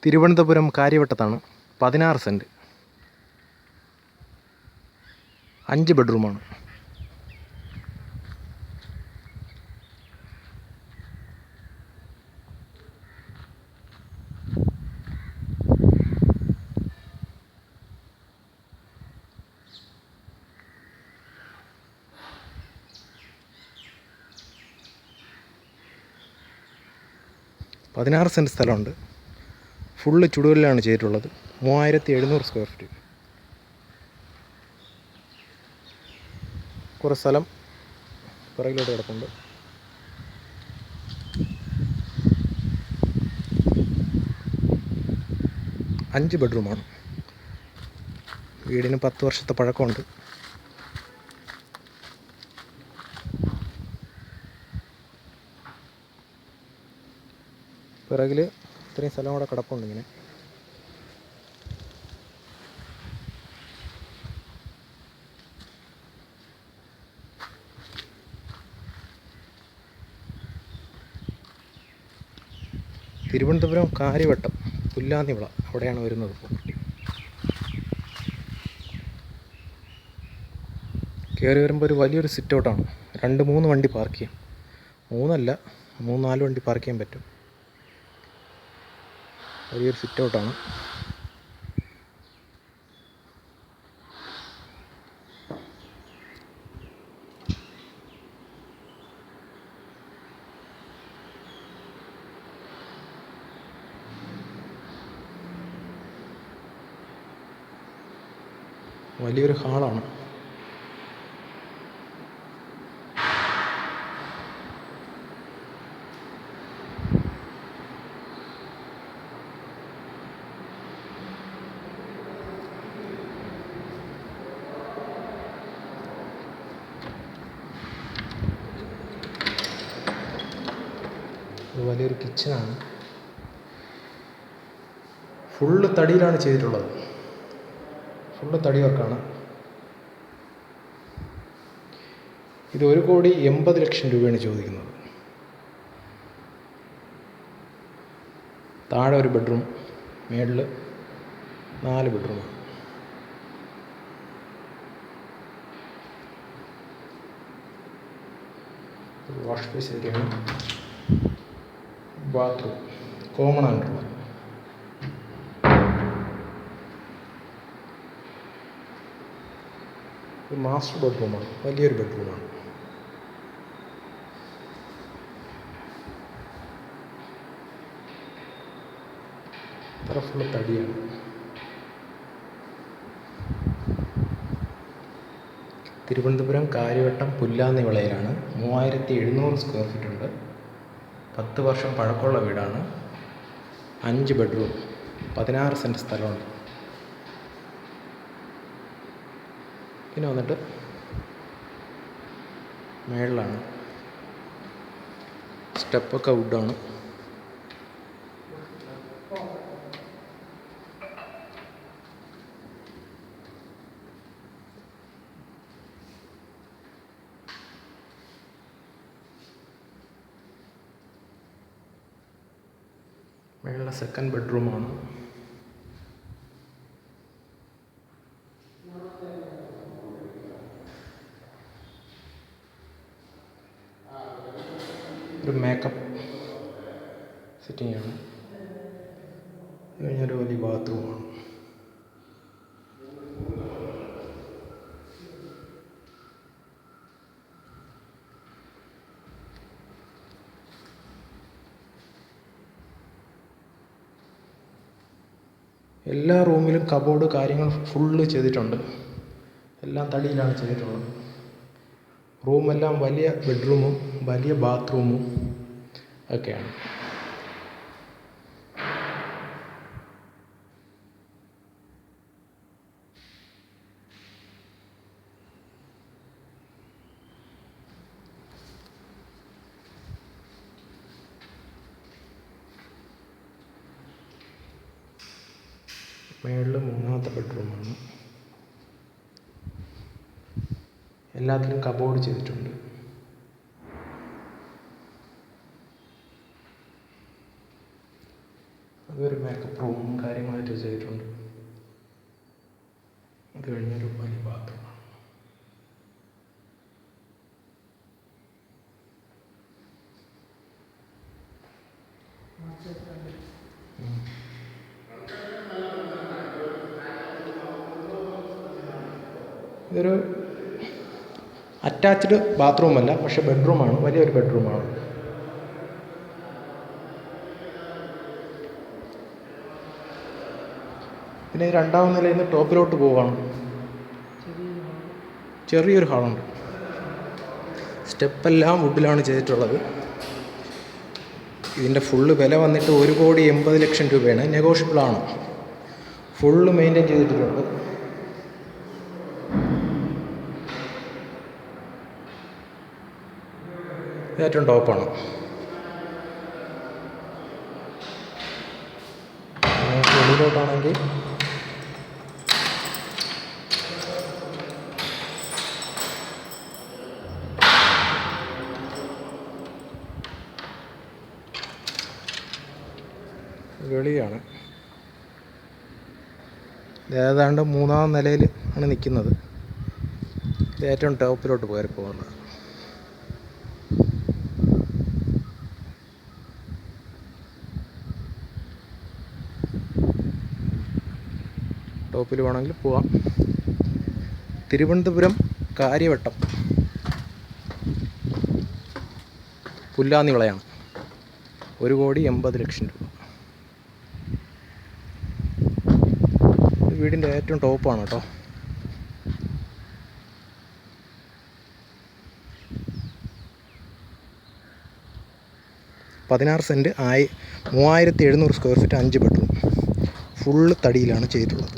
Thiruvananthapuram കാര്യവട്ടത്താണ്. 16 cent, 5 ബെഡ്റൂമാണ്. പതിനാറ് cent സ്ഥലമുണ്ട്. ഫുള്ള് ചുടുകല്ലാണ് ചെയ്തിട്ടുള്ളത്. 3700 സ്ക്വയർ ഫീറ്റ്. കുറേ സ്ഥലം പുറകിലോട്ട് കിടപ്പുണ്ട്. അഞ്ച് ബെഡ്റൂമാണ്. വീടിന് 10 വർഷത്തെ പഴക്കമുണ്ട്. പിറകിൽ ഇത്രയും സ്ഥലം കൂടെ കിടപ്പുണ്ട് ഇങ്ങനെ. തിരുവനന്തപുരം കാര്യവട്ടം പുല്ലാന്നിവിള അവിടെയാണ് വരുന്നത്. കയറി വരുമ്പോൾ ഒരു വലിയൊരു സിറ്റ് ഔട്ടാണ്. 2-3 വണ്ടി പാർക്ക് ചെയ്യാം. 3 അല്ല, 3-4 വണ്ടി പാർക്ക് ചെയ്യാൻ പറ്റും. വലിയൊരു സിറ്റ് ഔട്ടാണ്. വലിയൊരു ഹാളാണ്. വലിയൊരു കിച്ചണാണ്. ഫുള്ള് തടിയിലാണ് ചെയ്തിട്ടുള്ളത്. ഫുള്ള് തടി വർക്കാണ്. ഇത് 1,80,00,000 രൂപയാണ് ചോദിക്കുന്നത്. താഴെ ഒരു ബെഡ്റൂം, മേളിൽ 4 ബെഡ്റൂമാണ്. വാഷ് ഫെസിലിറ്റിയാണ്. ബാത്റൂം കോമൺ ആയിട്ടുള്ളത്. ഒരു മാസ്റ്റർ ബെഡ്റൂമാണ്. വലിയൊരു ബെഡ്റൂമാണ്. ഇത്ര ഫുള്ള് തടിയാണ്. തിരുവനന്തപുരം കാര്യവട്ടം പുല്ലാന്നിവിളയിലാണ്. 3700 സ്ക്വയർ ഫീറ്റ് ഉണ്ട്. 10 വർഷം പഴക്കമുള്ള വീടാണ്. 5 ബെഡ്റൂം, 16 സെൻറ്റ് സ്ഥലമുണ്ട്. പിന്നെ വന്നിട്ട് മേളിലാണ്. സ്റ്റെപ്പൊക്കെ വുഡാണ്. മേളിലെ സെക്കൻഡ് ബെഡ്റൂമാണ്. ഒരു മേക്കപ്പ് സെറ്റിങ്ങാണ്. ഇത് കഴിഞ്ഞൊരു വലിയ ബാത്റൂമാണ്. എല്ലാ റൂമിലും കബോർഡ് കാര്യങ്ങൾ ഫുള്ള് ചെയ്തിട്ടുണ്ട്. എല്ലാം തടിയിലാണ് ചെയ്തിട്ടുള്ളത്. റൂമെല്ലാം വലിയ ബെഡ്റൂമും വലിയ ബാത്റൂമും ഒക്കെയാണ്. മേളിൽ 3ാമത്തെ ബെഡ്റൂമാണ്. എല്ലാത്തിലും കബോർഡ് ചെയ്തിട്ടുണ്ട്. അതൊരു മേക്കപ്പ് റൂം. കഴിഞ്ഞൊരു വലിയ ബാത്റൂം. ഇതൊരു അറ്റാച്ച്ഡ് ബാത്റൂമല്ല, പക്ഷേ ബെഡ്റൂമാണ്, വലിയൊരു ബെഡ്റൂമാണ്. പിന്നെ രണ്ടാമത്തെ നിലയിൽ നിന്ന് ടോപ്പിലോട്ട് പോവുകയാണ്. ചെറിയൊരു ഹാളുണ്ട്. സ്റ്റെപ്പെല്ലാം വുഡിലാണ് ചെയ്തിട്ടുള്ളത്. ഇതിൻ്റെ ഫുള്ള് വില വന്നിട്ട് 1,80,00,000 രൂപയാണ്. നെഗോഷ്യബിളാണ്. ഫുള്ള് മെയിൻറ്റെയിൻ ചെയ്തിട്ടുണ്ട്. ഏറ്റവും ടോപ്പാണ്. വെളിയിലോട്ടാണെങ്കിൽ വെളിയാണ്. ഏതാണ്ട് 3-ാം നിലയിൽ ആണ് നിൽക്കുന്നത്. ഇത് ഏറ്റവും ടോപ്പിലോട്ട് കയറി പോകുന്നത്. ടോപ്പിൽ വേണമെങ്കിൽ പോവാം. തിരുവനന്തപുരം കാര്യവട്ടം പുല്ലാന്നി വിളയാണ്. 1,80,00,000 രൂപ. വീടിൻ്റെ ഏറ്റവും ടോപ്പാണ് കേട്ടോ. $16 cent 3,700 square feet 5 bedroom. Full തടിയിലാണ് ചെയ്തിട്ടുള്ളത്.